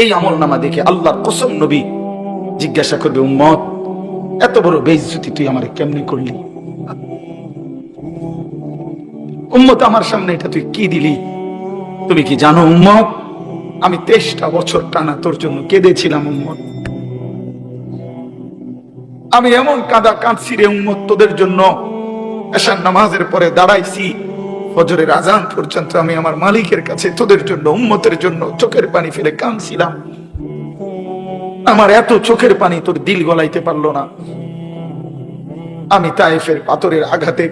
এই আমল নামা দেখে আল্লাহর কসম নবী জিজ্ঞাসা করবে, উম্মত এত বড় বেইজ্জতি তুই আমারে কেমনি করলি? উম্মত আমার সামনে এটা তুই কি দিলি? তুমি কি জানো উম্মত, আমি 23টা বছর টানা তোর জন্য কেঁদেছিলাম উম্মত। আমি এমন কাঁদা কাঁদছি রে উম্মত তোদের জন্য। এশার নামাজের পরে দাঁড়াইছি, ফজরের আজান পর্যন্ত আমি আমার মালিকের কাছে তোদের জন্য, উম্মতের জন্য চোখের পানি ফেলে কাঁদছিলাম। আমার এত চোখের পানি তোর দিল গলাইতে পারলো না। আমি তায়েফের পাথরের আঘাতে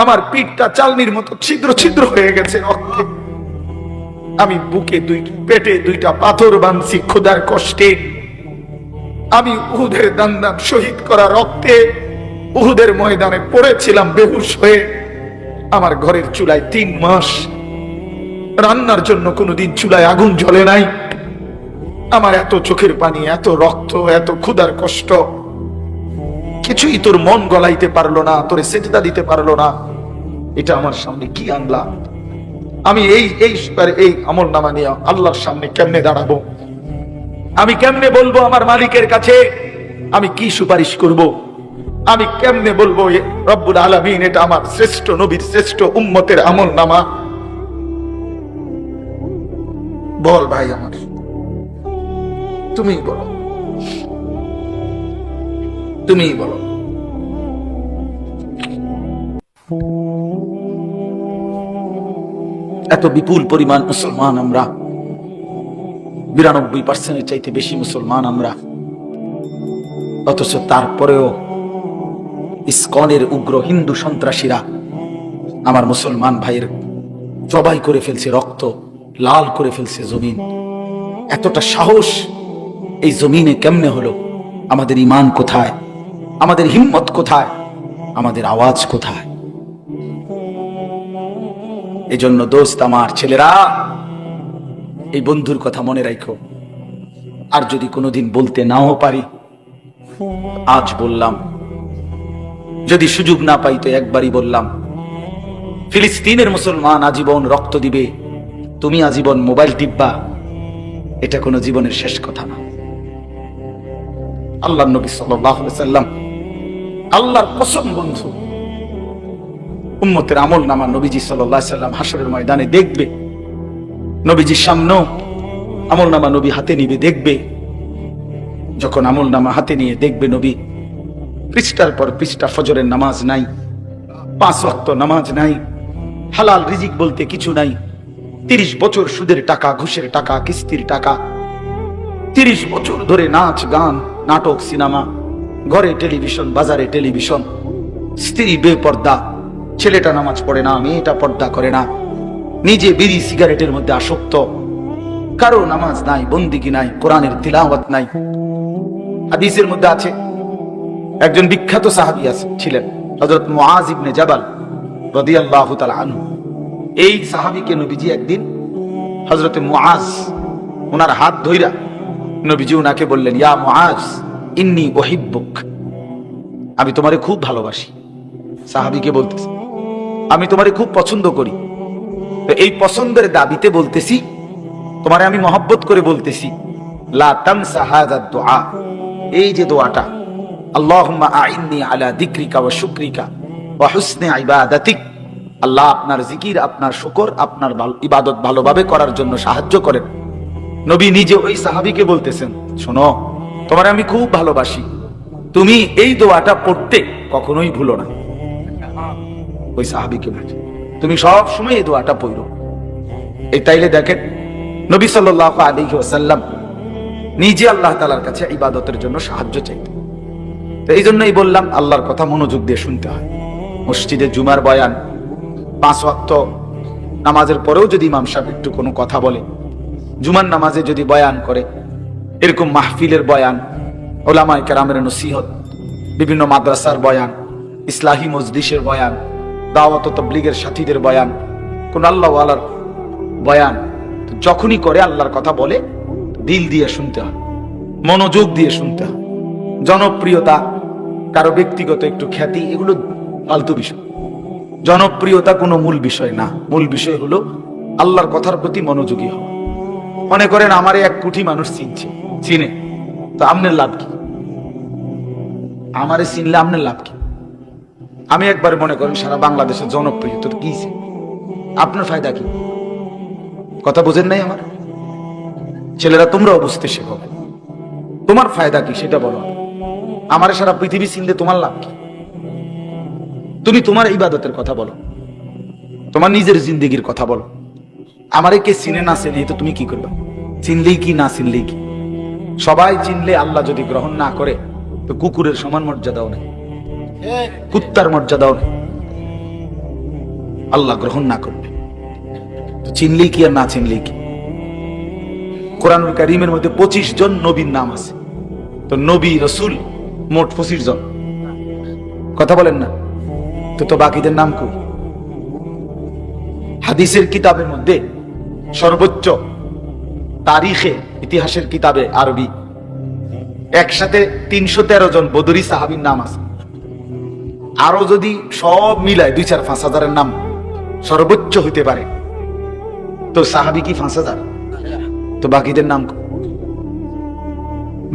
আমার পিঠটা চালনির মতো ছিদ্র ছিদ্র হয়ে গেছে রক্তে। আমি বুকে পেটে 2টা পাথর বাঁধছি ক্ষুধার কষ্টে। আমি উহুদের দান্দান শহীদ করা রক্তে উহুদের ময়দানে পড়েছিলাম বেহুশ হয়ে। আমার ঘরের চুলায় 3 মাস রান্নার জন্য কোনোদিন চুলায় আগুন জ্বলে নাই। আমার এত চোখের পানি, এত রক্ত, এত ক্ষুধার কষ্ট, কিছুই তোর মন গলাইতে পারলো না, তোরে সেজদা দিতে পারলো না। এটা আমার সামনে কি আনলা? আমি এই আমল নামা নিয়ে আল্লাহর সামনে কেমনে দাঁড়াবো? আমি কেমনে বলবো আমার মালিকের কাছে আমি কি সুপারিশ করব? আমি কেমনে বলবো রব্বুল আলামিন এটা আমার শ্রেষ্ঠ নবীর শ্রেষ্ঠ উম্মতের আমল নামা? বল ভাই আমার, তুমিই বলো, তুমিই বলো। এত বিপুল পরিমাণ মুসলমান আমরা, 92% চাইতে বেশি মুসলমান আমরা, অথচ তারপরেও ইসকনের উগ্র হিন্দু সন্ত্রাসীরা আমার মুসলমান ভাইয়ের জবাই করে ফেলছে, রক্ত লাল করে ফেলছে জমিন। এতটা সাহস এই জমিনে কেমনে হলো? আমাদের ঈমান কোথায়? আমাদের হিম্মত কোথায়? আমাদের আওয়াজ কোথায়? এজন্য দোস্ত আমার, ছেলেরা, এই বন্ধুর কথা মনে রাখো। আর যদি কোনোদিন বলতে নাও পারি, আজ বললাম। যদি সুযোগ না পাই তো একবারই বললাম। ফিলিস্তিনের মুসলমান আজীবন রক্ত দিবে, তুমি আজীবন মোবাইল টিপবা, এটা কোনো জীবনের শেষ কথা না। আল্লাহর নবী সাল্লাল্লাহু আলাইহি সাল্লাম, আল্লাহর কসম বন্ধু, উম্মতের আমল নামা নবীজি সাল্লাল্লাহু আলাইহি সাল্লাম হাশরের ময়দানে দেখবে। নবীজির সামনেও আমল নামা নবী হাতে নিবে, দেখবে। যখন আমল নামা হাতে নিয়ে দেখবে নবী, পৃষ্ঠার পর পৃষ্ঠা ফজরের নামাজ নাই, 5 ওয়াক্ত নামাজ নাই, হালাল রিজিক বলতে কিছু নাই। 30 বছর সুদের টাকা, ঘুষের টাকা, কিস্তির টাকা, 30 বছর ধরে নাচ গান, নাটক, সিনেমা, ঘরে টেলিভিশন, বাজারে টেলিভিশন, স্ত্রী বেপর্দা, ছেলেটা নামাজ পড়ে না, মেয়েটা পর্দা করে না, নিজে বিড়ি সিগারেটের মধ্যে আসক্ত, কারো নামাজ নাই, বন্দিগি নাই, কোরআনের তিলাওয়াত নাই। হাদিসের মধ্যে আছে, একজন বিখ্যাত সাহাবী ছিলেন হযরত মুআজ ইবনে জাবাল রাদিয়াল্লাহু তাআলা আনহু। এই সাহাবীকে নবীজি একদিন, হযরত মুআজ ওনার হাত ধইরা নবীজি ওনাকে বললেন, ইয়া মুআজ ইন্নী উহিব্বুক, আমি তোমারে খুব ভালোবাসি। সাহাবীকে বলতেছে, আমি তোমারে খুব পছন্দ করি। তো এই পছন্দের দাবিতে বলতেছি, তোমারে আমি মহব্বত করে বলতেছি, লা তানসা হাযা দুআ, এই যে দোয়াটা, আল্লাহুম্মা আইন্নী আলা যিকরিকা ওয়া শুকরিকা ওয়া হুসনি ইবাদাতিক, আল্লাহ আপনার জিকির, আপনার শুকর, আপনার ইবাদত ভালোভাবে করার জন্য সাহায্য করেন। নবী নিজে ওই সাহাবীকে বলতেছেন, শোনো, তোমারে আমি খুব ভালোবাসি, তুমি এই দোয়াটা পড়তে কখনোই ভুলো না। ওই সাহাবীকে বলছে, তুমি সব সময় এই দোয়াটা পড়ো। এই তাইলে দেখেন, নবী সাল্লাল্লাহু আলাইহি ওয়াসাল্লাম নিজে আল্লাহ তাআলার কাছে ইবাদতের জন্য সাহায্য চাইতেন। তো এই জন্যই বললাম, আল্লাহর কথা মনোযোগ দিয়ে শুনতে হয়। মসজিদে জুমার বয়ান, 5 ওয়াক্ত নামাজের পরেও যদি ইমাম সাহেব একটু কোনো কথা বলে, জুমার নামাজে যদি বয়ান করে, এরকম মাহফিলের বয়ান, ওলামায়ে কেরামের নসিহত, বিভিন্ন মাদ্রাসার বয়ান, ইসলাহি মজলিসের বয়ান, দাওয়াত ও তাবলীগের সাথীদের বয়ান, কোন আল্লাহ ওয়ালার বয়ান, যখনই করে আল্লাহর কথা বলে, দিল দিয়ে শুনতে হয়, মনোযোগ দিয়ে শুনতে হয়। জনপ্রিয়তা, কারো ব্যক্তিগত একটু খ্যাতি, এগুলো ফালতু বিষয়। জনপ্রিয়তা কোনো মূল বিষয় না। মূল বিষয় হলো আল্লাহর কথার প্রতি মনোযোগী হওয়া। মনে করেন আমারে 1 কোটি মানুষ চিনে, তো আপনার লাভ কি? আমারে চিনলে আপনার লাভ কি? আমি একবার মনে করেন সারা বাংলাদেশের জনপ্রিয়, তো কি আপনার ফায়দা কি? কথা বোঝেন নাই আমার ছেলেরা? তোমরাও বুঝতে শেখো। তোমার ফায়দা কি সেটা বলো। আমারে সারা পৃথিবী চিনলে তোমার লাভ কি? তুমি তোমার ইবাদতের কথা বলো, তোমার নিজের জিন্দেগির কথা বলো। আমারে কে চিনে না চিনে তো তুমি কি করবে? চিনলেই কি না চিনলেই কি? সবাই চিনলে আল্লাহ যদি গ্রহণ না করে তো কুকুরের সমান মর্যাদাও নেই, কুত্তার মর্যাদাও নেই। আল্লাহ গ্রহণ না করবে তো চিনলেই কি আর না চিনলেই কি? কোরআনুল কারীমের মধ্যে 25 জন নবীর নাম আছে, তো নবী রাসূল মোট 25 জন। কথা বলেন না? তো বাকিদের নাম কই? হাদিসের কিতাবের মধ্যে সর্বোচ্চ তারিখে, ইতিহাসের কিতাবে আরবি একসাথে 313 জন বদরি সাহাবীর নাম আছে। আরো যদি সব মিলায় 2-4-5 হাজারের নাম সর্বোচ্চ হইতে পারে, তো সাহাবী কি 5,000? তো বাকিদের নাম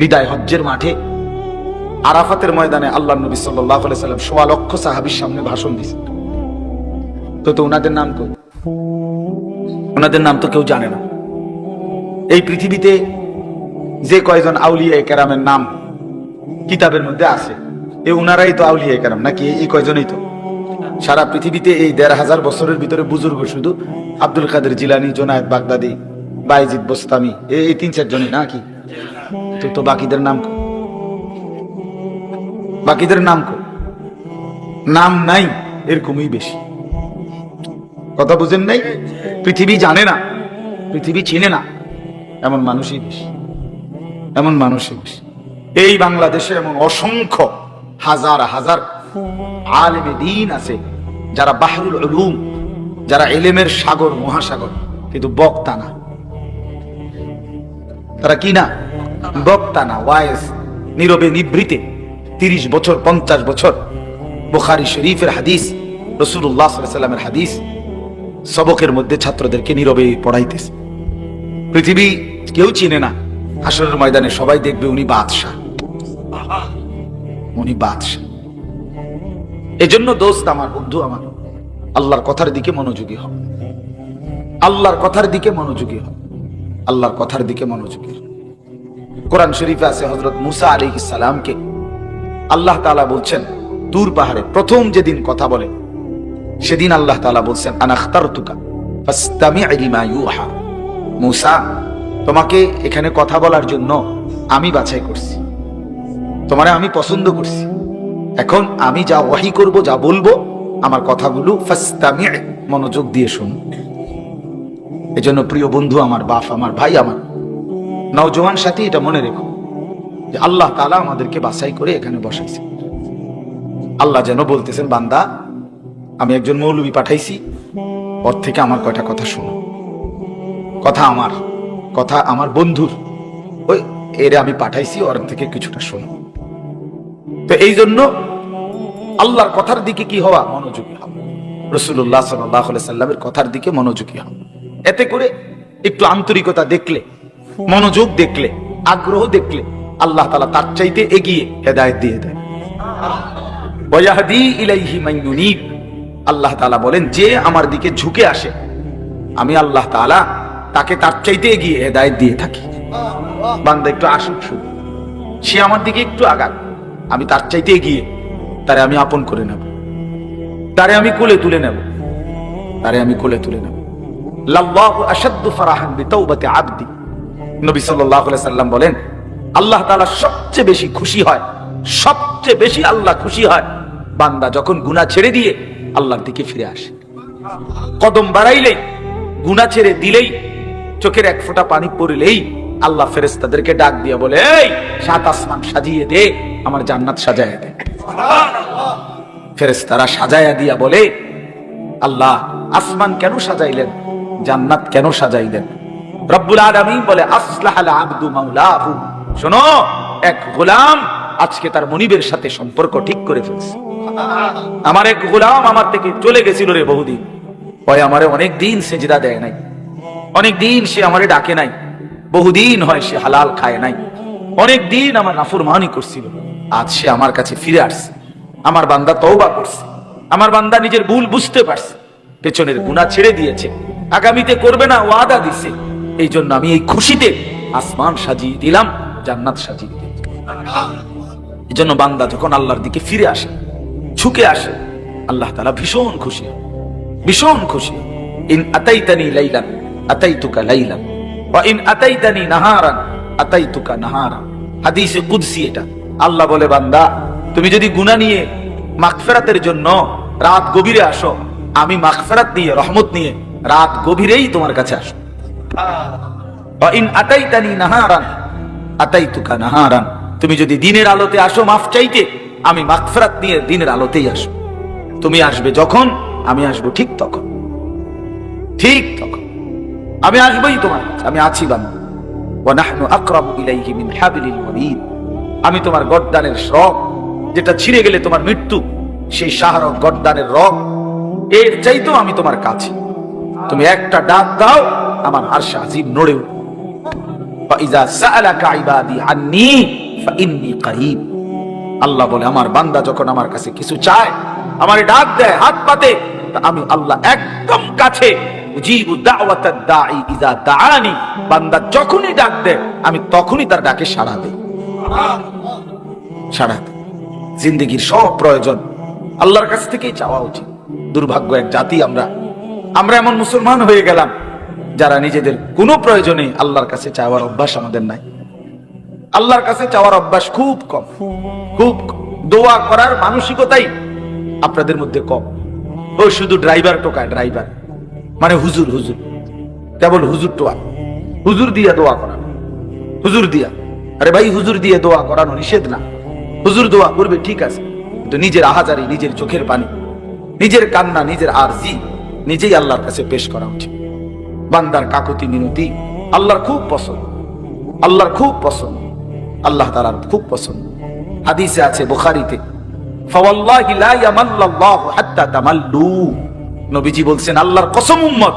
বিদায় হজ্জের মাঠে আরাফাতের ময়দানে আল্লাহ নবী সাল্লাল্লাহু আলাইহি সাল্লাম 1.25 লক্ষ সাহাবীর সামনে ভাষণ দিয়েছেন, তো ওনাদের নাম কই? ওনাদের নাম তো কেউ জানে না। এই পৃথিবীতে যে কয়জন আউলিয়া কেরামের নাম কিতাবের মধ্যে আছে, উনারাই তো আউলিয়া কেরাম নাকি? এই কয়জনই তো। সারা পৃথিবীতে এই 1,500 বছরের ভিতরে বুজুর্গ শুধু আব্দুল কাদের জিলানী, জুনায়েদ বাগদাদি, বাইজিদ বোস্তামি, এই 3-4 জনই নাকি? তো বাকিদের নাম কই? বাকিদের নাম কই? নাম নাই, এরকমই বেশি। কথা বুঝেন নাই? পৃথিবী জানে না, পৃথিবী চিনে না, এমন মানুষই বেশি, এমন মানুষই বেশি। এই বাংলাদেশে এমন অসংখ্য হাজার হাজার আলেমে দ্বীন আছে যারা বাহরুল উলুম, যারা ইলমের সাগর মহাসাগর, কিন্তু বক্তা না। তারা কি না? বক্তা না, ওয়াইজ, নীরবে নিভৃতে 30 বছর 50 বছর বুখারী শরীফের হাদিস, রাসূলুল্লাহ সাল্লাল্লাহু আলাইহি ওয়াসাল্লামের হাদিস সবকের মধ্যে ছাত্রদেরকে নীরবে পড়াইতেছে। পৃথিবী কেউ চিনে না, হাসরের ময়দানে সবাই দেখবে উনি বাদশাহ, উনি বাদশাহ। এজন্য দোস্ত আমার, বন্ধু আমার, আল্লাহর কথার দিকে মনোযোগী হও, আল্লাহর কথার দিকে মনোযোগী হও, আল্লাহর কথার দিকে মনোযোগী হও। কোরআন শরীফে আছে হযরত মুসা আলাইহিস সালামকে আল্লাহ তাআলা বলছেন তুর পাহাড়ে প্রথম যেদিন কথা বলে সেদিন আল্লাহ তাআলা বলছেন আনা আখতারতুকা ফাসতামি' লিমা ইউহা, মুসা তোমাকে এখানে কথা বলার জন্য আমি বাছাই করছি, তোমারে আমি পছন্দ করছি। এখন আমি যা ওয়াহি করব, যা বলবো, আমার কথাগুলো ফাসতামি', মনোযোগ দিয়ে শুন। এজন্য প্রিয় বন্ধু আমার, বাপ আমার, ভাই আমার, নওজোয়ান সাথী, এটা মনে রেখো যে আল্লাহ তাআলা আমাদেরকে বাছাই করে এখানে বসাইছে। আল্লাহ যেন বলতেছেন, বান্দা আমি একজন মৌলবী পাঠাইছি, ওর থেকে আমার কয়টা কথা শোনো, কথা আমার, কথা আমার বন্ধুর, ওই এরে আমি পাঠাইছি, ওর থেকে কিছুটা শোনো। তো এই জন্য আল্লাহর কথার দিকে কি হওয়া? মনোযোগী হওয়া। রাসূলুল্লাহ সাল্লাল্লাহু আলাইহি সাল্লামের কথার দিকে মনোযোগী হওয়া। এতে করে একটু আন্তরিকতা দেখলে, মনোযোগ দেখলে, আগ্রহ দেখলে আল্লাহ তাআলা তার চাইতে এগিয়ে হেদায়েত দিয়ে দেয়। ওয়াহদি ইলাইহি মান ইউনিব, আল্লাহ তাআলা বলেন যে আমার দিকে ঝুঁকে আসে আমি আল্লাহ তাআলা তাকে তার চাইতে এগিয়ে হেদায়েত দিয়ে থাকি। বান্দা একটু আসুক, শুধু সে আমার দিকে একটু আগাক, আমি তার চাইতে এগিয়ে তারে আমি আপন করে নেব, তারে আমি কোলে তুলে নেব, তারে আমি কোলে তুলে নেব। লাল্লাহু আশাদ্দু ফারাহান বিতাওবাতি আবদি, নবী সাল্লাল্লাহু আলাইহি সাল্লাম বলেন আল্লাহ তাআলা সবচেয়ে বেশি খুশি হয়, সবচেয়ে বেশি আল্লাহ খুশি হয় বান্দা যখন গুনাহ ছেড়ে দিয়ে আল্লাহর দিকে ফিরে আসে। কদম বাড়াইলেই, গুনাহ ছেড়ে দিলেই, চোখের এক ফোঁটা পানি পড়লেই আল্লাহ ফেরেশতাদেরকে ডাক দিয়ে বলে, এই 7 আসমান সাজিয়ে দে, আমার জান্নাত সাজায়া দে। সুবহানাল্লাহ। ফেরেশতারা সাজায়া দিয়া বলে, আল্লাহ আসমান কেন সাজাইলেন, জান্নাত কেন সাজাইলেন? রব্বুল আলামিন বলে, আসলাহাল আবদু মাওলাহু, শোনো, এক গোলাম আজকে তার মনিবের সাথে সম্পর্ক ঠিক করে ফেলছে। আমার এক গোলাম আমার থেকে চলে গেছিল রে বহুদিন, ওই আমারে অনেক দিন সেজদা দেয় নাই, অনেক দিন সে আমারে ডাকে নাই, বহুদিন হয় সে হালাল খায় নাই, অনেক দিন আমার নাফরমানি করছিল, আজ সে আমার কাছে ফিরে আসছে। আমার বান্দা তওবা করছে, আমার বান্দা নিজের ভুল বুঝতে পারছে, পেছনের গুনাহ ছেড়ে দিয়েছে, আগামীতে করবে না ওয়াদা দিছে। এই জন্য আমি এই খুশিতে আসমান সাজিয়ে দিলাম, জান্নাত সাজিয়ে দিলাম। এই জন্য বান্দা যখন আল্লাহর দিকে ফিরে আসে, ঝুঁকে আসে, আল্লাহ তাআলা ভীষণ খুশি, ভীষণ খুশি। ইন আতাইতানি লাইলান আতাইতুকা লাইলান ওয়া ইন আতাইতানি নাহারান আতাইতুকা নাহারা। হাদিসে কুদসি এটা। আল্লাহ বলে, বান্দা তুমি যদি গুনাহ নিয়ে মাগফিরাতের জন্য রাত গভীরে আসো, আমি মাগফিরাত নিয়ে, রহমত নিয়ে রাত গভীরেই তোমার কাছে আসো। ওয়া ইন আতাইতানি নাহারান আতাইতুকা নাহারান। তুমি যদি দিনের আলোতে আসো মাফ চাইতে, আমি মাগফিরাত নিয়ে দিনের আলোতেই আসো। তুমি আসবে যখন, আমি আসবো ঠিক তখন, ঠিক তখন আমি আসবই তোমার কাছে। আমি আছি বান্দা। ওয়া নাহনু আকরাবু ইলাইহি মিন হাবলিল ওয়ারিদ। আমি তোমার গর্দানের রগ, যেটা ছিঁড়ে গেলে তোমার মৃত্যু, সেই শাহরগ গর্দানের রগ, এর চাইতেও আমি তোমার কাছে। তুমি একটা ডাক দাও, আমার আরশ আজিম নড়ে উঠবে। ফাইজা সাআলাকা ইবাদি আন্নী ফাইন্নী করিব। আল্লাহ বলে, আমার বান্দা যখন আমার কাছে কিছু চায়, আমারে ডাক দেয়, হাত পাতে, আমি আল্লাহ একদম কাছে। উজিবু দাওয়াতাদ দাঈ ইযা দাআনি। বান্দা যখনই ডাক দেয়, আমি তখনই তার ডাকে সাড়া দেই, সাড়া দেই। জিন্দেগীর সব প্রয়োজন আল্লাহর কাছ থেকেই চাওয়া উচিত। দুর্ভাগ্য এক জাতি আমরা এমন মুসলমান হয়ে গেলাম যারা নিজেদের কোনো প্রয়োজনে আল্লাহর কাছে চাওয়ার অভ্যাস আমাদের নাই। আল্লাহর কাছে চাওয়ার অভ্যাস খুব কম, খুব কম। দোয়া করার মানসিকতাই আপনাদের মধ্যে কম। ওই শুধু ড্রাইভার টোকায়, ড্রাইভার মানে হুজুর, হুজুর, কেবল হুজুর টোয়া, হুজুর দিয়া দোয়া করানো, হুজুর দিয়া। আরে ভাই, হুজুর দিয়ে দোয়া করানো নিষেধ না। হুজুর দোয়া করবে ঠিক আছে, কিন্তু নিজের আহাজারি, নিজের চোখের পানি, নিজের কান্না, নিজের আরজি নিজেই আল্লাহর কাছে পেশ করা উচিত। বান্দার কাকুতি মিনতি আল্লাহর খুব পছন্দ, আল্লাহর খুব পছন্দ, আল্লাহ তাআলার খুব পছন্দ। হাদিসে আছে বুখারীতে, ফাওয়াল্লাহি লা ইয়ামাল্লাল্লাহু হাত্তা তামাল্লু। নবীজি বলছেন, আল্লাহর কসম উম্মত,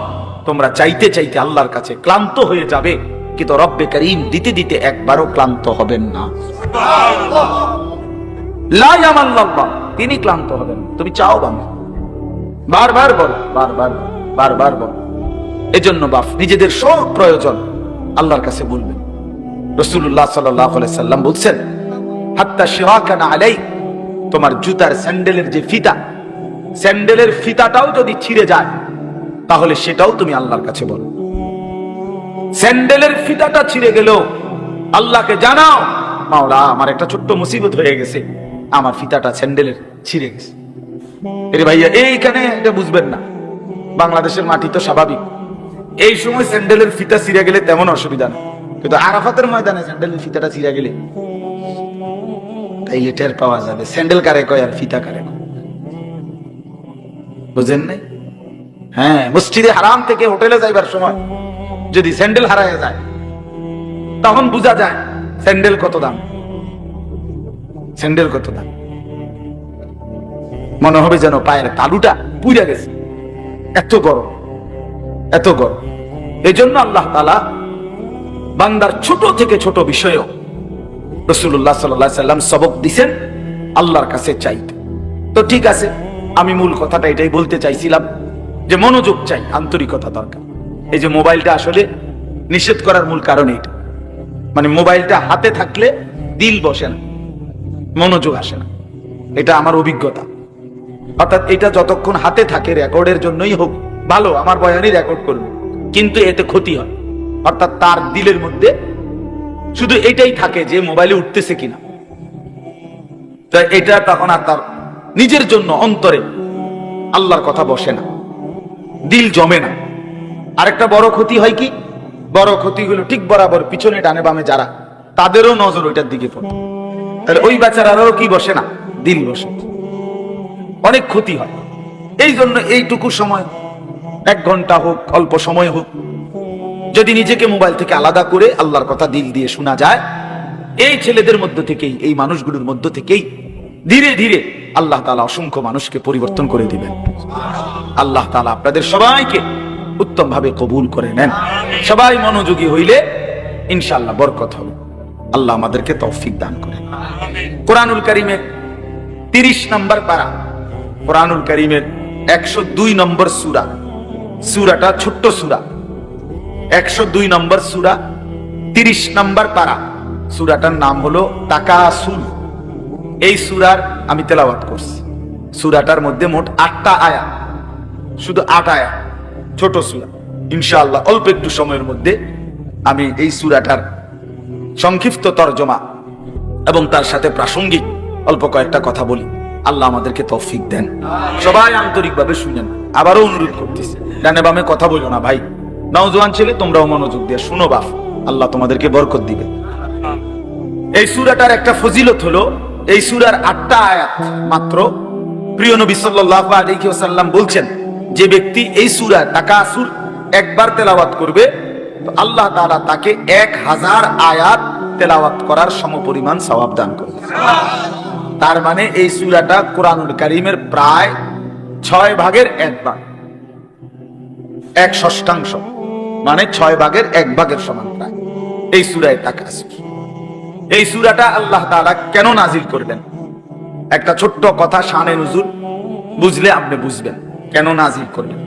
তোমরা চাইতে চাইতে আল্লাহর কাছে ক্লান্ত হয়ে যাবে, কিন্তু রব্বে করিম দিতে দিতে একবারও ক্লান্ত হবেন না। সুবহানাল্লাহ। লা ইয়ামাল্লাল্লাহ, তিনি ক্লান্ত হবেন। তুমি চাও বান্দা, বারবার বলো, বারবার বলো। এজন্য বাপ নিজেদের সব প্রয়োজন আল্লাহর কাছে বলবেন। রাসূলুল্লাহ সাল্লাল্লাহু আলাইহি সাল্লাম বলছেন, হাত্তা শিরাকানা আলাই, তোমার জুতার স্যান্ডেলের যে ফিতা, স্যান্ডেলের ফিতাটাও যদি ছিঁড়ে যায়, তাহলে সেটাও তুমি আল্লাহর কাছে বলো। স্যান্ডেলের ফিতাটা ছিঁড়ে গেল, আল্লাহকে জানাও, মাওলা আমার একটা ছোট্ট মুসিবত হয়ে গেছে, আমার ফিতাটা স্যান্ডেলের ছিঁড়ে গেছে। এরে ভাইয়া, এইখানে এটা বুঝবেন না, বাংলাদেশের মাটি তো স্বাভাবিক, এই সময় স্যান্ডেলের ফিতা ছিঁড়ে গেলে তেমন অসুবিধা না, কিন্তু আরাফাতের ময়দানে স্যান্ডেলের ফিতাটা ছিঁড়ে গেলে তাই টের পাওয়া যাবে স্যান্ডেল কারে কয় আর ফিতা কারে কয়। বুঝেন নাই? হ্যাঁ, মসজিদে হারাম থেকে হোটেলে যাইবার সময় যদি স্যান্ডেল হারায় যায়, তখন বোঝা যায় স্যান্ডেল কত দাম, স্যান্ডেল কত দাম। মনে হবে যেন পায়ের তালুটা পুড়ে গেছে, এত গরম, এত গরম। এই জন্য আল্লাহ তাআলা বান্দার ছোট থেকে ছোট বিষয়েও রাসূলুল্লাহ সাল্লাল্লাহু আলাইহি সাল্লাম সবক দিবেন আল্লাহর কাছে চাইতে। তো ঠিক আছে, আমি মূল কথাটা এটাই বলতে চাইছিলাম যে মনোযোগ চাই, আন্তরিকতা দরকার। এই যে মোবাইলটা আসলে নিষেধ করার মূল কারণ এটা, মানে মোবাইলটা হাতে থাকলে দিল বসে না, মনোযোগ আসে না, এটা আমার অভিজ্ঞতা। অর্থাৎ এটা যতক্ষণ হাতে থাকে, রেকর্ডের জন্যই হোক, ভালো, আমার বয়ানই রেকর্ড করবে, কিন্তু এতে ক্ষতি হয়। অর্থাৎ তার দিলের মধ্যে শুধু এটাই থাকে যে মোবাইলে উঠতেছে কিনা, তো এটা তখন আর তার নিজের জন্য অন্তরে আল্লাহর কথা বসে না, দিল জমে না। আরেকটা বড় ক্ষতি হয় কি, বড় ক্ষতি হলো ঠিক বরাবর পিছনে ডানে বামে যারা, তাদেরও নজর ওইটার দিকে পড়ে, তাহলে ওই বেচারারও কি বসে না, দিল বসে, অনেক ক্ষতি হয়। এই জন্য এইটুকু সময়, 1 ঘন্টা হোক, অল্প সময় হোক, যদি নিজেকে মোবাইল থেকে আলাদা করে আল্লাহর কথা দিল দিয়ে শোনা যায়, এই ছেলেদের মধ্য থেকেই, এই মানুষগুলোর মধ্য থেকেই ধীরে ধীরে আল্লাহ তাআলা অসংখ্য মানুষকে পরিবর্তন করে দিবেন। আল্লাহ তাআলা আপনাদের সবাইকে উত্তম ভাবে কবুল করে নেন। সবাই মনোযোগী হইলে ইনশাআল্লাহ বরকত হবে। আল্লাহ আমাদেরকে তৌফিক দান করে। কোরআনুল কারীমের 30 নম্বর পারা, কোরআনুল কারীমের 102 নম্বর সূরা, সূরাটা ছোট্ট সূরা, 102 নম্বর সূরা, 30 নম্বর পারা। সূরাটার নাম হলো তাকাসুর। এই সূরার আমি তেলাওয়াত করছি। সূরাটার মধ্যে মোট 8টা আয়াত, শুধু 8 আয়াত, ছোট সূরা। ইনশাআল্লাহ অল্প একটু সময়ের মধ্যে আমি এই সূরাটার সংক্ষিপ্ত তরজমা এবং তার সাথে প্রাসঙ্গিক অল্প কয়েকটা কথা বলি। আল্লাহ আমাদেরকে তৌফিক দেন। সবাই আন্তরিকভাবে শুনেন। আবারও অনুরোধ করতেছি, ডানে বামে কথা বলো না ভাই। নওজোয়ান ছেলে তোমরাও মনোযোগ দিয়ে শুনো বাপ, আল্লাহ তোমাদেরকে বরকত দিবে। এই সূরাটার একটা ফজিলত হলো, এই সূরার 8টা আয়াত মাত্র। প্রিয় নবী সাল্লাল্লাহু আলাইহি ওয়াসাল্লাম বলছেন, যে ব্যক্তি এই সূরা তাকাসুর একবার তেলাওয়াত করবে, তো আল্লাহ তাআলা তাকে 1000 আয়াত তেলাওয়াত করার সমপরিমাণ সওয়াব দান করবে। তার মানে এই সূরাটা কোরআনুল কারীমের প্রায় 6 ভাগের 1 ভাগ, 1/6, মানে 6 ভাগের 1 ভাগের সমান প্রায় এই সূরায় তাকাসুর। এই সূরাটা আল্লাহ তাআলা কেন নাজিল করলেন, একটা ছোট্ট কথা, শানে নুজুল বুঝলে আপনি বুঝবেন কেন নাজিল করলেন।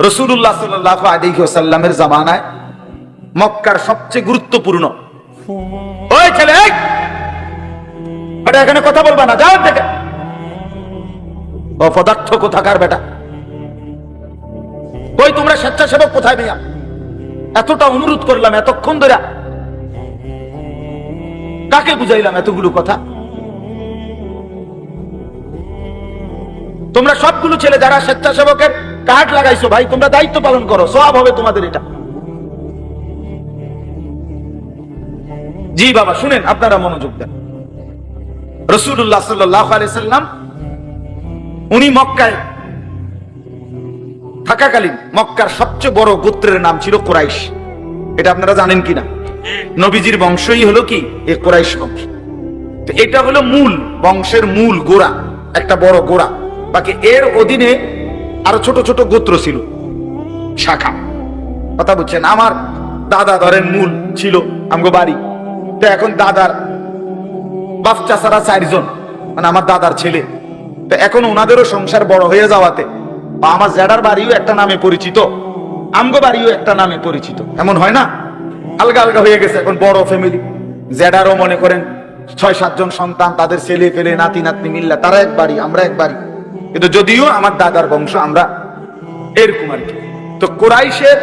রাসূলুল্লাহ সাল্লাল্লাহু আলাইহি ওয়াসাল্লামের জামানায় মক্কার সবচেয়ে গুরুত্বপূর্ণ, ওই ছেলে এখানে কথা বলবা না, যাও থেকে, অপদার্থ কোথাকার বেটা, কই তোমরা স্বেচ্ছাসেবক কোথায় মিয়া? এতটা অনুরোধ করলাম এতক্ষণ ধরে, কাকে বুঝাইলাম এতগুলো কথা? তোমরা সবগুলো ছেলে যারা স্বেচ্ছাসেবকের কার্ড লাগাইছো, ভাই তোমরা দায়িত্ব পালন করো, সওয়াব হবে তোমাদের এটা। জি বাবা শুনেন, আপনারা মনোযোগ দেন। রাসূলুল্লাহ সাল্লাল্লাহু আলাইহি সাল্লাম উনি মক্কায় থাকাকালীন মক্কার সবচেয়ে বড় গোত্রের নাম ছিল কুরাইশ। এটা আপনারা জানেন কিনা? নবীজির বংশই হলো কি এই কুরাইশ বংশ। তো এটা হলো মূল বংশের মূল গোড়া, একটা বড় গোড়া। বাকি এর অধীনে আরো ছোট ছোট গোত্র ছিল, শাখা। কথা বুঝছেন? আমার দাদা ধরেন মূল ছিল আমগো বাড়ি, তো এখন দাদার বাপ চাচারা 4 জন, মানে আমার দাদার ছেলে। তো এখন ওনাদেরও সংসার বড় হয়ে যাওয়াতে, বা আমার জ্যাডার বাড়িও একটা নামে পরিচিত, আমগো বাড়িও একটা নামে পরিচিত, এমন হয় না? আলগা আলগা হয়ে গেছে এখন বড় ফ্যামিলি। জ্যাডারও মনে করেন 6-7 জন সন্তান, তাদের ছেলে পেলে নাতি নাতনি মিল্লা, তারা এক বাড়ি, আমরা এক বাড়ি, কিন্তু যদিও আমার দাদার বংশ আমরা এরকম আর কি। তো কুরাইশের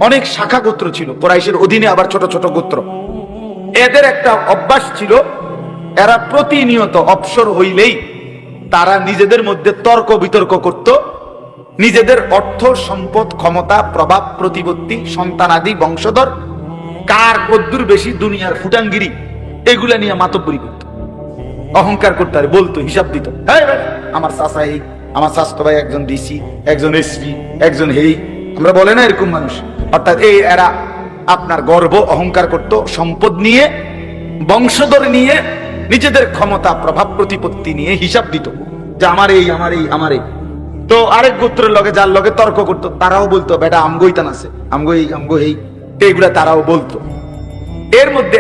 অনেক শাখা গোত্র ছিল, কুরাইশের অধীনে আবার ছোট ছোট গোত্র। এদের একটা অভ্যাস ছিল, এরা প্রতিনিয়ত অবসর হইলেই তারা নিজেদের মধ্যে তর্ক বিতর্ক করত, নিজেদের অর্থ সম্পদ ক্ষমতা প্রভাব প্রতিপত্তি সন্তানাদি বংশধর কার কদ্দুর বেশি দুনিয়ার ফুটাঙ্গিরি এগুলা নিয়ে মাতব্বরি করত, অহংকার করতে আর বলতো, হিসাব দিত, আমার চাচা এই, আমার স্বাস্থ্য ভাই একজন ডিসি, একজন এসপি, একজন হেই, আমরা বলে না এরকম মানুষ। অর্থাৎ এই এরা আপনার গর্ব অহংকার করত, সম্পদ নিয়ে বংশধর নিয়ে নিজেদের ক্ষমতা প্রভাব প্রতিপত্তি নিয়ে হিসাব দিত যে আমার এই আমার এই আমার এই। তো আরেক গোত্রের লগে যার লগে তর্ক করতো তারাও বলতো বেটা আমগো ইতান আছে, আমগো এই আমগো এই, এইগুলা তারাও বলতো। এর মধ্যে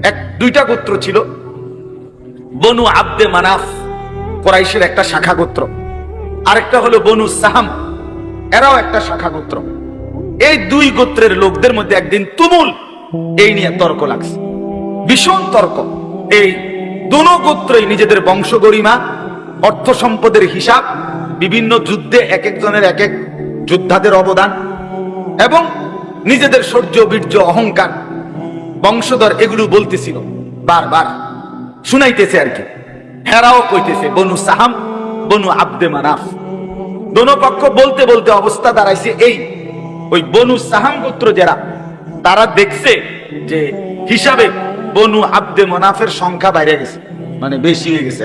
এক দুইটা গোত্র ছিল, বনু আব্দে মানাফ কুরাইশের একটা শাখা গোত্র, আরেকটা হলো বনু সাহাম, এরাও একটা শাখা গোত্র। এই দুই গোত্রের লোকদের মধ্যে একদিন তুমুল এই নিয়ে তর্ক লাগছে, ভীষণ তর্ক। এই দুনো গোত্রই নিজেদের বংশ গরিমা, অর্থ সম্পদের হিসাব, বিভিন্ন যুদ্ধে এক একজনের এক এক যোদ্ধাদের অবদান এবং নিজেদের শৌর্য বীর্য অহংকার বংশধর এগুলো বলতেছিল, বারবার শুনাইতেছে আর কি। হেরাও কইতেছে, বনু সাহাম বনু আব্দে মানাফ, দোনো পক্ষ বলতে বলতে অবস্থা দাঁড়াইছে এই, ওই বনু সাহাম গোত্র যারা, তারা দেখছে যে হিসাবে বনু আব্দে মানাফের সংখ্যা বাইরে গেছে, মানে বেশি হয়ে গেছে।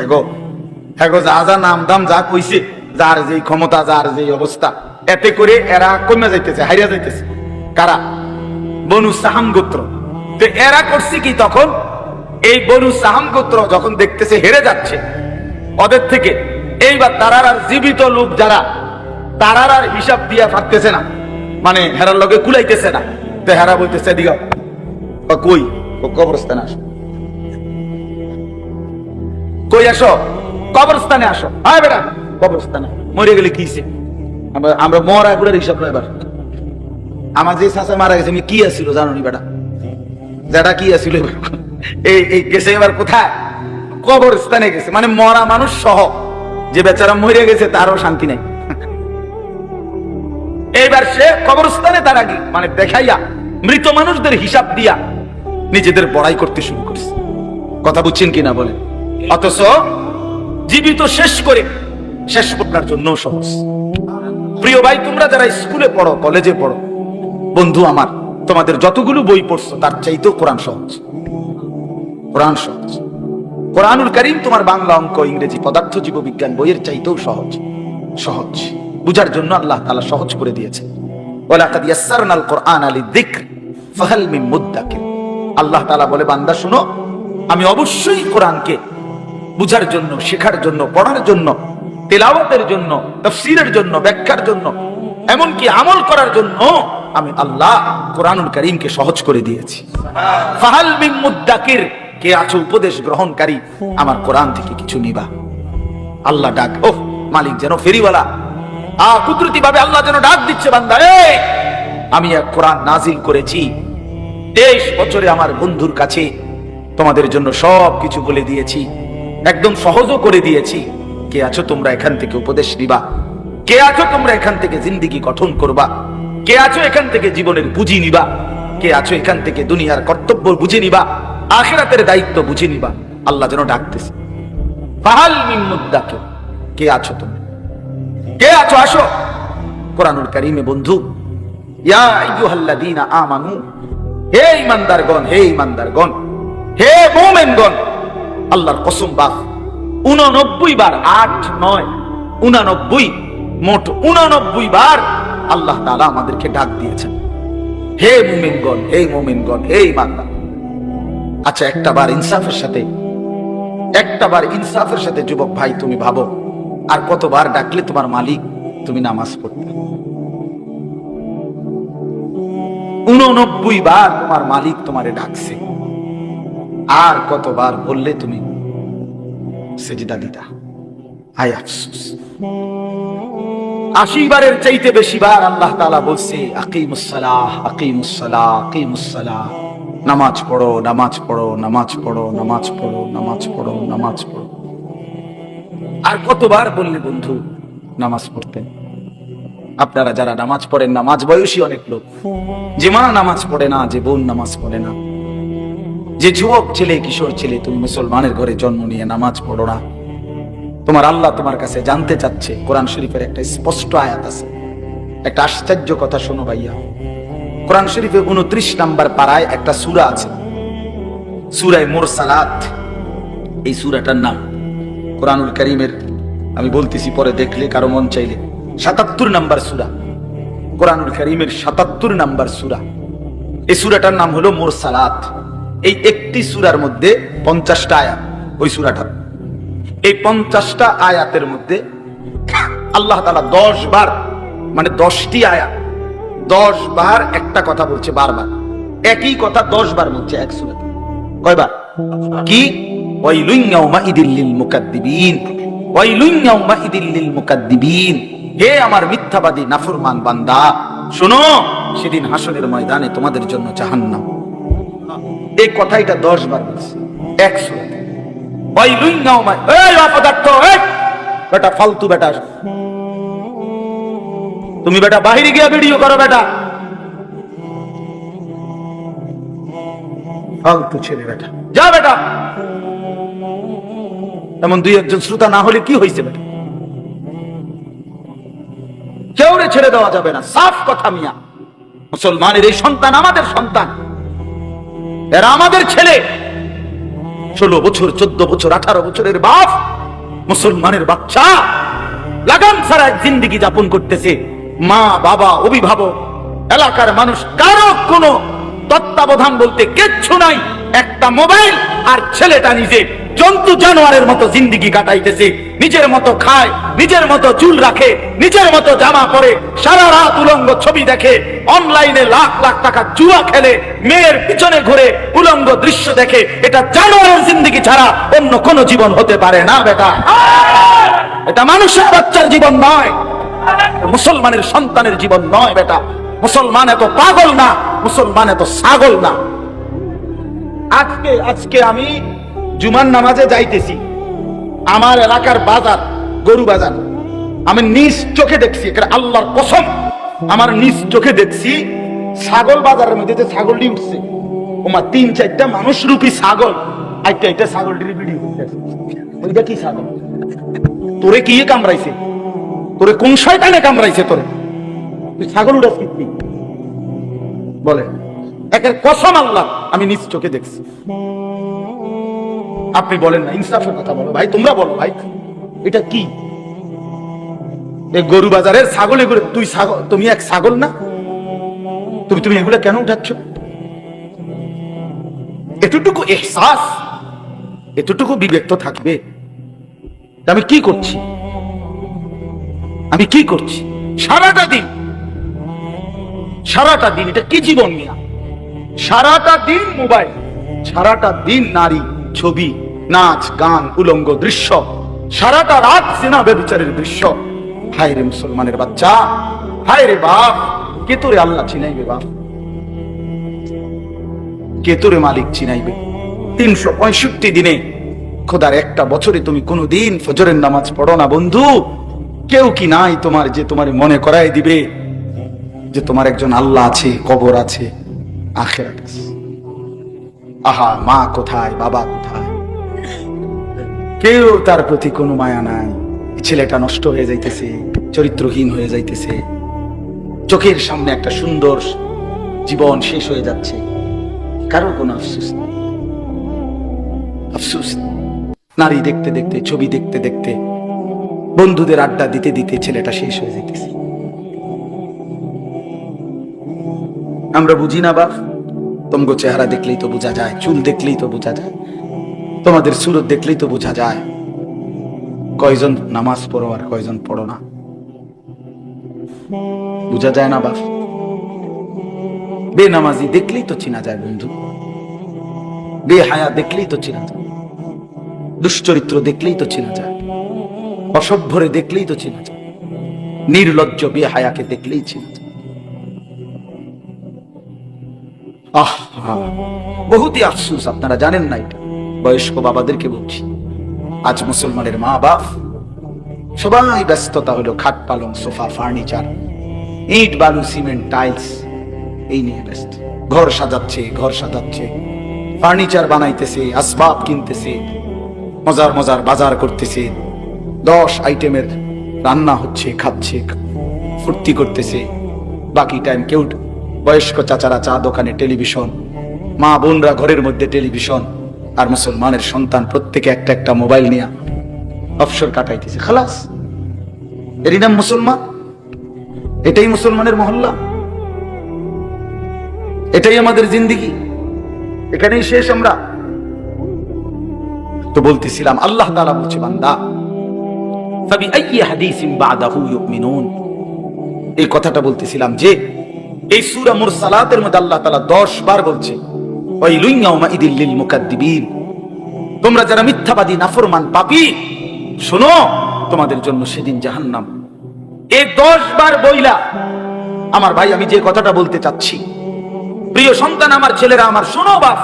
এগো যা যা নাম দাম যা কইছে, যার যে ক্ষমতা যার যে অবস্থা, এতে করে এরা কমে যাইতেছে, হারিয়া যাইতেছে। কারা? বনু সাহাম গোত্র। তো এরা করছে কি, তখন এই বনু সাহাম গোত্র যখন দেখতেছে হেরে যাচ্ছে ওদের থেকে, এইবার তারার আর জীবিত লোক যারা, তারার আর হিসাব দিয়া পারতেছে না, মানে হেরার লগে কুলাইতেছে না। তো হেরা বলতেছে দিগাও কই? কবরস্থানে আসো। কই আসো? কবরস্থানে আসো। হ্যাঁ বেটা, কবরস্থানে। মরে গেলে কিছে? আমরা মরা গুলোর হিসাব নয়। এবার আমার যে চাচা মারা গেছে কি আসছিল জানো নি বেটা? যেটা কি আসছিল এই গেছে এবার কোথায়? কবরস্থানে গেছে। মানে মরা মানুষ সহ যে বেচারা মরে গেছে তারও শান্তি নাই। এইবার সে কবরস্থানে তার আগে মানে দেখাইয়া মৃত মানুষদের হিসাব দিয়া নিজেদের বড়াই করতে শুরু করছে। কথা বুঝছেন কিনা বলে? অথচ জীবিত শেষ করে শেষ করার জন্য সহজ। প্রিয় ভাই, তোমরা যারা স্কুলে পড়ো, কলেজে পড়ো, বন্ধু আমার, তোমাদের যতগুলো বই পড়ছো তার চাইতেও কোরআন সহজ। কোরআন সহজ। কোরআনুল কারীম তোমার বাংলা, অঙ্ক, ইংরেজি, পদার্থ, জীববিজ্ঞান বইয়ের চাইতেও সহজ। সহজ বুঝার জন্য আল্লাহ তাআলা সহজ করে দিয়েছে। ওয়ালাকাদ ইয়াসসারনাল কুরআনা লিযিকর ফাহাল মিন মুদ্দাকির। আল্লাহ তাআলা বলে, বান্দা শুনো, আমি অবশ্যই কোরআনকে বুঝার জন্য, শেখার জন্য, পড়ার জন্য, তেলাওয়াতের জন্য, তাফসীরের জন্য, ব্যাখ্যার জন্য, এমনকি আমল করার জন্য আমি আল্লাহ কোরআনুল কারীমকে সহজ করে দিয়েছি। ফাহাল মিন মুদ্দাকির, কে আছো উপদেশ গ্রহণকারী, আমার কোরআন থেকে কিছু নিবা। আল্লাহ ডাক, ও মালিক যেন ফেরিওয়ালা কুদরতি ভাবে আল্লাহ যেন ডাক দিচ্ছে, বান্দা এই আমি এক কোরআন নাজিল করেছি, 23 বছরে আমার বন্ধুর কাছে তোমাদের জন্য সব কিছু বলে দিয়েছি, একদম সহজও করে দিয়েছি। কে আছো তোমরা এখান থেকে উপদেশ নিবা? কে আছো তোমরা এখান থেকে জিন্দেগি গঠন করবা? কে আছো এখান থেকে জীবনের পুঁজি নিবা? কে আছো এখান থেকে দুনিয়ার কর্তব্য বুঝে নিবা, আখিরাতের দায়িত্ব বুঝে নিবা? আল্লাহ যেন ডাকতেছে, ফাহাল মিন মুদ্দাকির, কে আছো তোমরা? কে আছো? আসো। কোরআনুল কারীমে বন্ধু, ইয়া আইয়ুহাল্লাযীনা আমানু, হে ঈমানদারগণ, হে ঈমানদারগণ, হে মুমিনগণ, আল্লাহর কসম বাপ 89 বার, 8, 9, 89, মোট 89 বার আল্লাহ তাআলা আমাদেরকে ডাক দিয়েছেন, হে মুমিনগণ, হে মুমিনগণ, হে ঈমানদার। আচ্ছা, একটা বার ইনসাফের সাথে যুবক ভাই তুমি ভাবো, আর কতবার ডাকলে তোমার মালিক তুমি নামাজ পড়তে? 89 বার তোমার মালিক তোমারে ডাকছে, আর কতবার বললে তুমি সেজদা দিতা? হায় আফসোস। 80 বারের চাইতে বেশি বার আল্লাহ তাআলা বলছে, আকিমুস সালাহ, আকিমুস সালাহ, আকিমুস সালাহ, নামাজ পড়ো, নামাজ পড়ো, নামাজ পড়ো, নামাজ পড়ো, নামাজ পড়ো, নামাজ পড়ো। আর কতবার বললে বন্ধু নামাজ পড়তেন? আপনারা যারা নামাজ পড়েন, নামাজ বয়সী অনেক লোক, যে মা নামাজ পড়ে না, যে বোন নামাজ পড়ে না, যে যুবক ছেলে, কিশোর ছেলে, তুমি মুসলমানের ঘরে জন্ম নিয়ে নামাজ পড়ো না, তোমার আল্লাহ তোমার কাছে জানতে চাচ্ছে। কোরআন শরীফের একটা স্পষ্ট আয়াত আছে, একটা আশ্চর্য কথা শোনো ভাইয়া। কোরআন শরীফে 29 নম্বর পারায় একটা সূরা আছে, সূরা মুরসালাত। এই সূরাটার নাম কোরআনুল কারীমের, আমি বলতেছি পরে দেখলে কারো মন চাইলে, 77 নম্বর সূরা, কোরআনুল কারীমের 77 নম্বর সূরা। এই সূরাটার নাম হলো মুরসালাত। এই একটি সূরার মধ্যে 50টা আয়াত। ওই সূরাটা, এই 50টা আয়াতের মধ্যে আল্লাহ তাআলা 10 বার, মানে 10টি আয়াত 10 বার একটা কথা বলছে, বারবার একই কথা 10 বার বলছে এক সূরাতে। কয়বার? কি? ওয়াইলুন ইয়াউমাইদিল লিল মুকাদ্দিবিন, ওয়াইলুন ইয়াউমাইদিল লিল মুকাদ্দিবিন, হে আমার মিথ্যাবাদী নাফরমান বান্দা, শোনো, সেদিন হাসরের ময়দানে তোমাদের জন্য জাহান্নাম। এই কথাটা 10 বার বলছে এক সূরাতে। ওয়াইলুন ইয়াউমা, এই অপদার্থ, এই বেটা ফালতু বেটা, তুমি বেটা বাহিরে গিয়ে ভিডিও করো বেটা, ফালতু ছেলে বেটা, যা বেটা। এমন 2-1 শ্রোতা না হলে কি হয়েছে বেটা? কেউ রে ছেড়ে দেওয়া যাবে না, সাফ কথা মিয়া। মুসলমানের এই সন্তান আমাদের সন্তান, এরা আমাদের ছেলে। 16 বছর, 14 বছর, 18 বছরের বাপ, মুসলমানের বাচ্চা লাগাম ছাড়া জিন্দেগি যাপন করতেছে। মা, বাবা, অভিভাবক, এলাকার মানুষ, কারো কোনো তত্ত্বাবধান বলতে কিচ্ছু নাই। একটা মোবাইল আর ছেলেটা নিজে জন্তু জানোয়ারের মতো জিন্দেগি কাটাইতেছে, নিজের মতো খায়, নিজের মতো চুল রাখে, নিজের মতো জামা পরে, সারা রাত উলঙ্গ ছবি দেখে, অনলাইনে লাখ লাখ টাকা জুয়া খেলে, মেয়ের পিছনে ঘুরে উলঙ্গ দৃশ্য দেখে। এটা জানোয়ারের জিন্দেগি ছাড়া অন্য কোন জীবন হতে পারে না বেটা। এটা মানুষের বাচ্চার জীবন নয়, মুসলমানের সন্তানের জীবন নয় বেটা। মুসলমান এত পাগল না, মুসলমান এত ছাগল না। আজকে আমি জুমার নামাজে যাইতেছি, আমার এলাকার বাজার গরু বাজার, আমি নিজ চোখে দেখছি, আল্লাহর কসম আমার নিজ চোখে দেখছি, ছাগল বাজারের মধ্যে যে ছাগলটি উঠছে, ওমা 3-4টা মানুষ রূপী ছাগল, এটা ছাগলটির ভিডিও। ওইটা কি ছাগল? তোরে কি কামড়াইছে? তোরে কোন শয়তানে কামড়াইছে? তোরে তুই ছাগল উড়াস কি বলে? একের কসম আল্লাহ আমি নিজ চোখে দেখছি। আপনি বলেন না, ইনসাফের কথা বলো ভাই, তোমরা বলো ভাই, এটা কি? গরু বাজারের ছাগল এগুলো, তুই ছাগল, তুমি এক ছাগল না? তুমি এগুলো কেন উঠাচ্ছ? এতটুকু এহসাস, এতটুকু বিবেক তো থাকবে। আমি কি করছি? আমি কি করছি সারাটা দিন? এটা কি জীবন মিয়া? সারাটা দিন মোবাইল, সারাটা দিন নারী, ছবি, নাচ, গান, উলঙ্গ দৃশ্য, সারাটা রাত জিনা ব্যভিচারের দৃশ্য। হায় রে মুসলমানের বাচ্চা, হায় রে বাপ, কে তোরে আল্লাহ চিনাইবে? বাপ কে তোরে মালিক চিনাইবে? 365 দিনে খোদার একটা বছরে তুমি কোনোদিন ফজরের নামাজ পড়ো না বন্ধু। কেউ কি নাই তোমার যে তোমার মনে করায় দিবে যে তোমার একজন আল্লাহ আছে, কবর আছে, আখিরাত আছে? আহা, মা কোথায়, বাবা কোথায়? কেউ তার প্রতি কোনো মায়া নাই। ছেলেটা নষ্ট হয়ে যাইতেছে, চরিত্রহীন হয়ে যাইতেছে, চোখের সামনে একটা সুন্দর জীবন শেষ হয়ে যাচ্ছে, কারো কোনো আফসোস নেই। আফসোস নারী দেখতে দেখতে, ছবি দেখতে দেখতে, বন্ধুদের আড্ডা দিতে দিতে ছেলেটা শেষ হয়ে যাইতেছে। আমরা বুঝি না বাপ, তোমাগো চেহারা দেখলেই তো বোঝা যায়, চুল দেখলেই তো বোঝা যায়, তোমাদের সুরত দেখলেই তো বোঝা যায় কয়জন নামাজ পড়ো আর কয়জন পড়ো না। বোঝা যায় না বাপ? বেনামাজি দেখলেই তো চিনা যায় বন্ধু, বেহায়া দেখলেই তো চিনা যায়, দুশ্চরিত্র দেখলেই তো চিনা যায়, অসভ্যরে দেখলেই তো চিনা যায়, নির্লজ্জ বেহায়াকে দেখলেই চিনা যায়। বহুতই আফসোস, আপনারা জানেন না এটা। বয়স্ক বাবাদেরকে বলছি, আজ মুসলমানের মা বাপ সবাই ব্যস্ততা হলো খাট পালং, সোফা, ফার্নিচার, ইট বালু, সিমেন্ট, টাইলস, এই নিয়ে ব্যস্ত। ঘর সাজাচ্ছে, ফার্নিচার বানাইতেছে, আসবাব কিনতেছে, মজার মজার বাজার করতেছে, 10 আইটেমের রান্না হচ্ছে, খাচ্ছে, ফুর্তি করতেছে। বাকি টাইম কেউ, বয়স্ক চাচারা চা দোকানে টেলিভিশন, মা বোনরা ঘরের মধ্যে টেলিভিশন, আর মুসলমানের সন্তান প্রত্যেকে একটা একটা মোবাইল নিয়ে অবসর কাটাইতেছে। খালাস, এরই নাম মুসলমান? এটাই মুসলমানের মহল্লা? এটাই আমাদের জিন্দেগি? এখানেই শেষ আমরা? তো বলতেছিলাম, আল্লাহ তাআলা বলছে, বান্দা ফাবিআইয়ি হাদিসিন বাদাহু ইউমিনুন। এই কথাটা বলতেছিলাম যে এই সূরা মুরসালাতের মধ্যে আল্লাহ তাআলা 10 বার বলছে, ওয়াইলুন ইয়াউমাইদিল লিল মুকাদ্দিবিন, তোমরা যারা মিথ্যাবাদী, নাফরমান, পাপী, শোনো তোমাদের জন্য সেদিন জাহান্নাম। এই 10 বার বইলা আমার ভাই, আমি যে কথাটা বলতে চাচ্ছি, প্রিয় সন্তান, আমার ছেলেরা আমার, শোনো বাপ,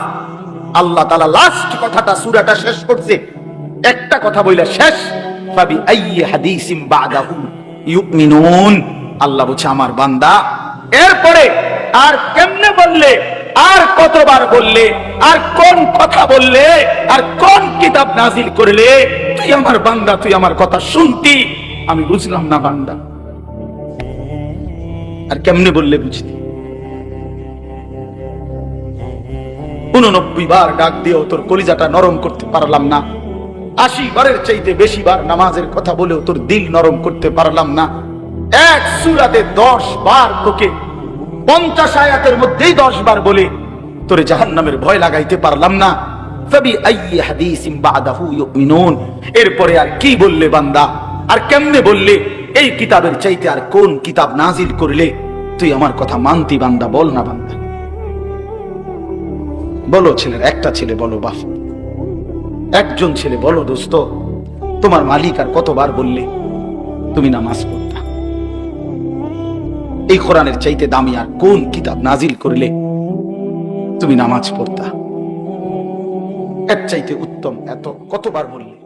আল্লাহ তাআলা লাস্ট কথাটা সূরাটা শেষ করছে একটা কথা বইলা শেষ, ফাবিআইয়ি হাদিসিন বাদাহু ইউমিনুন। আল্লাহ বলছে, আমার বান্দা এরপরে আর কেমনে বললে, আর কতবার বললে, আর কোন কথা বললে, আর কোন কিতাব নাজিল করলে, তুই আমার বান্দা, তুই আমার কথা শুনতি, আমি বুঝলাম না বান্দা, আর কেমনে বললে বুঝতি? 89 বার ডাক দিয়েও তোর কলিজাটা নরম করতে পারলাম না, 80 বারের চাইতে বেশি বার নামাজের কথা বলেও তোর দিল নরম করতে পারলাম না। এক সূরাতে 10 বার তোকে 50 আয়াতের মধ্যেই 10 বার বলে তোরে জাহান্নামের ভয় লাগাইতে পারলাম না। ফাবিআইয়ি হাদিসিন বা'দাহু ইউমিনুন। এরপরে আর কি বললে বান্দা, আর কেমনে বললে, এই কিতাবের চাইতে আর কোন কিতাব নাজিল করলে তুই আমার কথা মানতি বান্দা? বল না বান্দা, বলো। ছেলের একটা ছেলে বলো বাপ, একজন ছেলে বলো দোস্ত, তোমার মালিক আর কতবার বললে তুমি নামাজ পড়তা? এই কোরআনের চাইতে দামি আর কোন কিতাব নাজিল করলে তুমি নামাজ পড়তা? এর চাইতে উত্তম এত কতবার বললে?